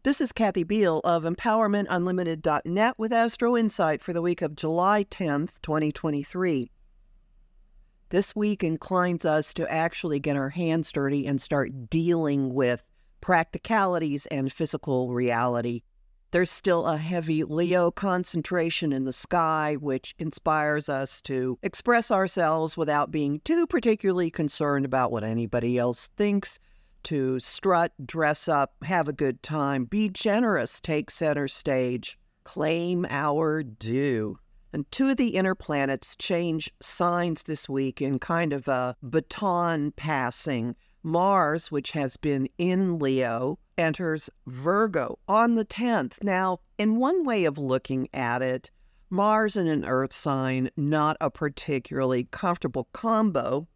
This is Kathy Biehl of EmpowermentUnlimited.net with Astro-Insight for the week of July 10th, 2023. This week inclines us to actually get our hands dirty and start dealing with practicalities and physical reality. There's still a heavy Leo concentration in the sky, which inspires us to express ourselves without being too particularly concerned about what anybody else thinks, to strut, dress up, have a good time, be generous, take center stage, claim our due. And two of the inner planets change signs this week in kind of a baton passing. Mars, which has been in Leo, enters Virgo on the 10th. Now, in one way of looking at it, Mars in an earth sign, not a particularly comfortable combo,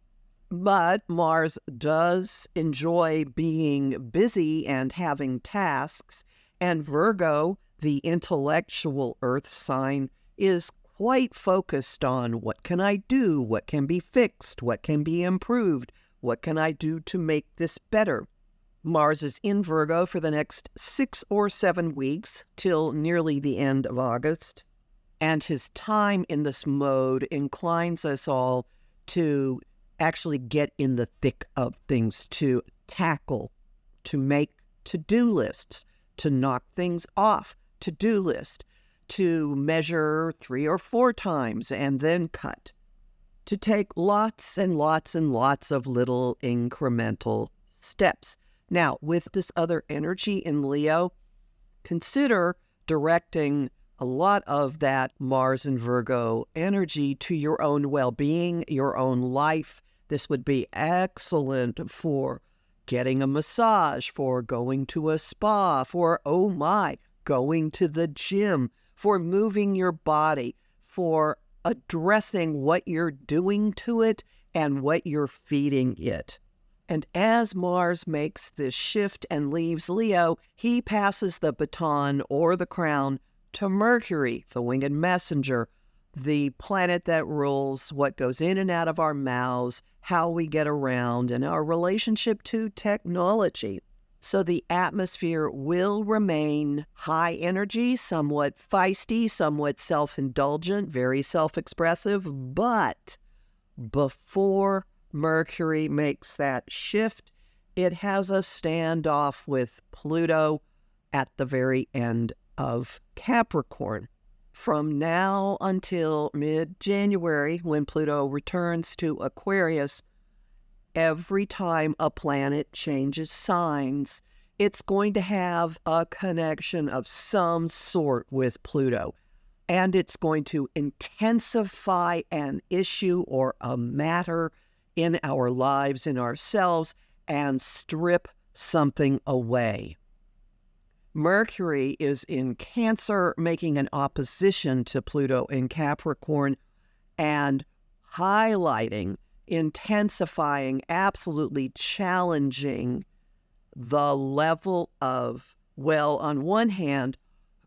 but Mars does enjoy being busy and having tasks, and Virgo, the intellectual earth sign, is quite focused on what can I do, what can be fixed, what can be improved, what can I do to make this better. Mars is in Virgo for the next 6 or 7 weeks till nearly the end of August, and his time in this mode inclines us all to actually get in the thick of things, to tackle, to make to-do lists, to knock things off to-do list, to measure 3 or 4 times and then cut, to take lots and lots and lots of little incremental steps. Now, with this other energy in Leo, consider directing a lot of that Mars and Virgo energy to your own well-being, your own life. This would be excellent for getting a massage, for going to a spa, for, oh my, going to the gym, for moving your body, for addressing what you're doing to it and what you're feeding it. And as Mars makes this shift and leaves Leo, he passes the baton or the crown to Mercury, the winged messenger, the planet that rules what goes in and out of our mouths, how we get around, and our relationship to technology. So the atmosphere will remain high energy, somewhat feisty, somewhat self-indulgent, very self-expressive, but before Mercury makes that shift, it has a standoff with Pluto at the very end of Capricorn. From now until mid-January, when Pluto returns to Aquarius, every time a planet changes signs, it's going to have a connection of some sort with Pluto. And it's going to intensify an issue or a matter in our lives, in ourselves, and strip something away. Mercury is in Cancer, making an opposition to Pluto in Capricorn, and highlighting, intensifying, absolutely challenging the level of, well, on one hand,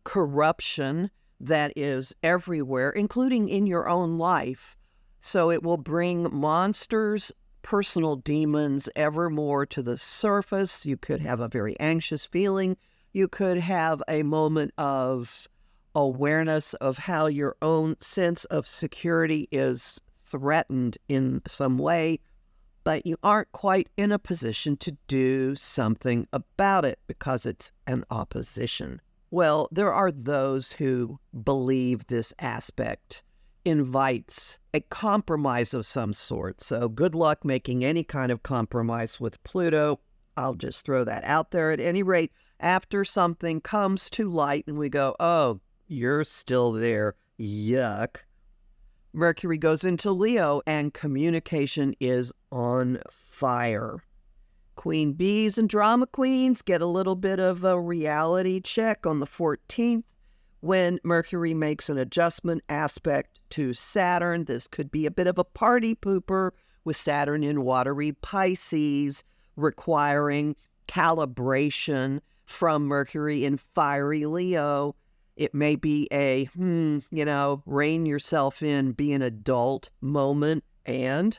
corruption that is everywhere, including in your own life. So it will bring monsters, personal demons, ever more to the surface. You could have a very anxious feeling. You could have a moment of awareness of how your own sense of security is threatened in some way, but you aren't quite in a position to do something about it because it's an opposition. Well, there are those who believe this aspect invites a compromise of some sort. So good luck making any kind of compromise with Pluto. I'll just throw that out there. At any rate, after something comes to light and we go, oh, you're still there, yuck, Mercury goes into Leo and communication is on fire. Queen bees and drama queens get a little bit of a reality check on the 14th when Mercury makes an adjustment aspect to Saturn. This could be a bit of a party pooper with Saturn in watery Pisces, requiring calibration from Mercury in fiery Leo. It may be a, rein yourself in, be an adult moment. And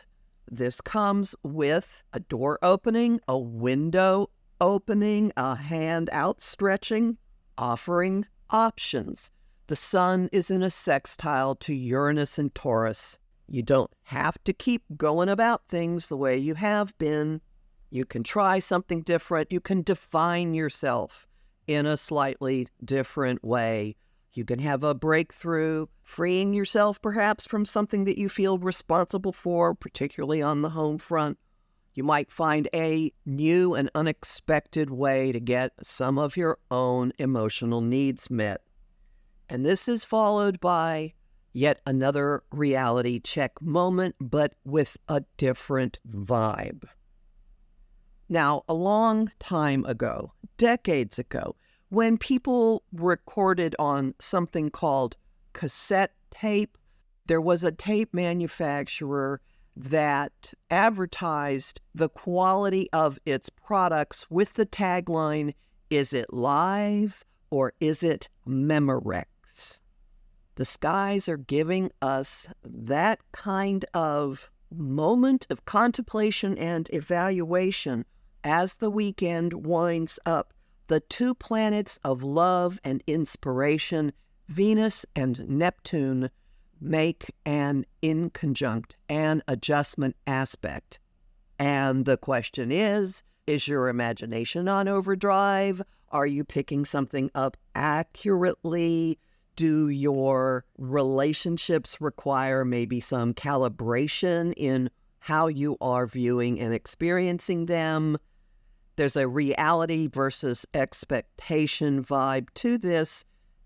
this comes with a door opening, a window opening a hand, outstretching, offering options. The sun is in a sextile to Uranus and Taurus. You don't have to keep going about things the way you have been. You can try something different. You can define yourself in a slightly different way. You can have a breakthrough, freeing yourself perhaps from something that you feel responsible for, particularly on the home front. You might find a new and unexpected way to get some of your own emotional needs met. And this is followed by yet another reality check moment, but with a different vibe. Now, a long time ago, decades ago, when people recorded on something called cassette tape, there was a tape manufacturer that advertised the quality of its products with the tagline, "Is it live or is it Memorex?" The skies are giving us that kind of moment of contemplation and evaluation as the weekend winds up. The two planets of love and inspiration, Venus and Neptune, make an inconjunct, an adjustment aspect. And the question is your imagination on overdrive? Are you picking something up accurately? Do your relationships require maybe some calibration in how you are viewing and experiencing them? There's a reality versus expectation vibe to this,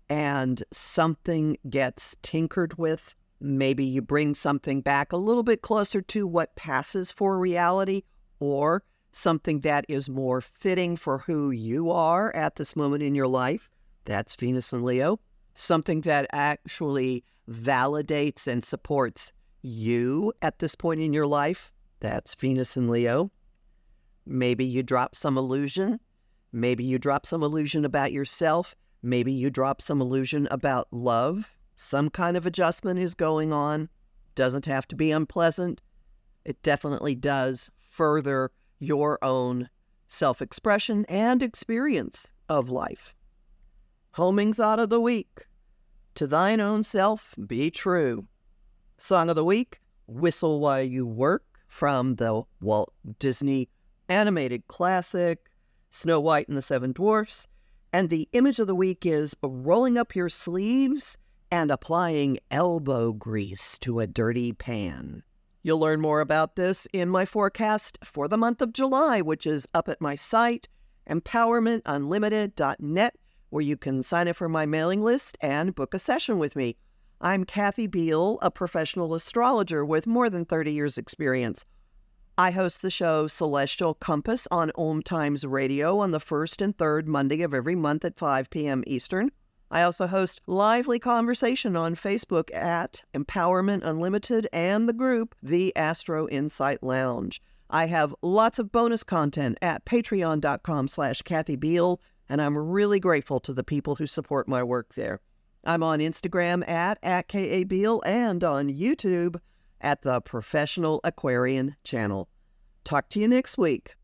and something gets tinkered with. Maybe you bring something back a little bit closer to what passes for reality, or something that is more fitting for who you are at this moment in your life. That's Venus and Leo. Something that actually validates and supports you at this point in your life. That's Venus and Leo. Maybe you drop some illusion. Maybe you drop some illusion about yourself. Maybe you drop some illusion about love. Some kind of adjustment is going on. Doesn't have to be unpleasant. It definitely does further your own self-expression and experience of life. Homing thought of the week. To thine own self be true. Song of the week, Whistle While You Work, from the Walt Disney animated classic, Snow White and the Seven Dwarfs. And the image of the week is rolling up your sleeves and applying elbow grease to a dirty pan. You'll learn more about this in my forecast for the month of July, which is up at my site, empowermentunlimited.net, where you can sign up for my mailing list and book a session with me. I'm Kathy Biehl, a professional astrologer with more than 30 years' experience. I host the show Celestial Compass on Om Times Radio on the first and third Monday of every month at 5 p.m. Eastern. I also host lively conversation on Facebook at Empowerment Unlimited and the group The Astro-Insight Lounge. I have lots of bonus content at patreon.com/Kathy Biehl, and I'm really grateful to the people who support my work there. I'm on Instagram at @KABiehl and on YouTube at the Professional Aquarian channel. Talk to you next week.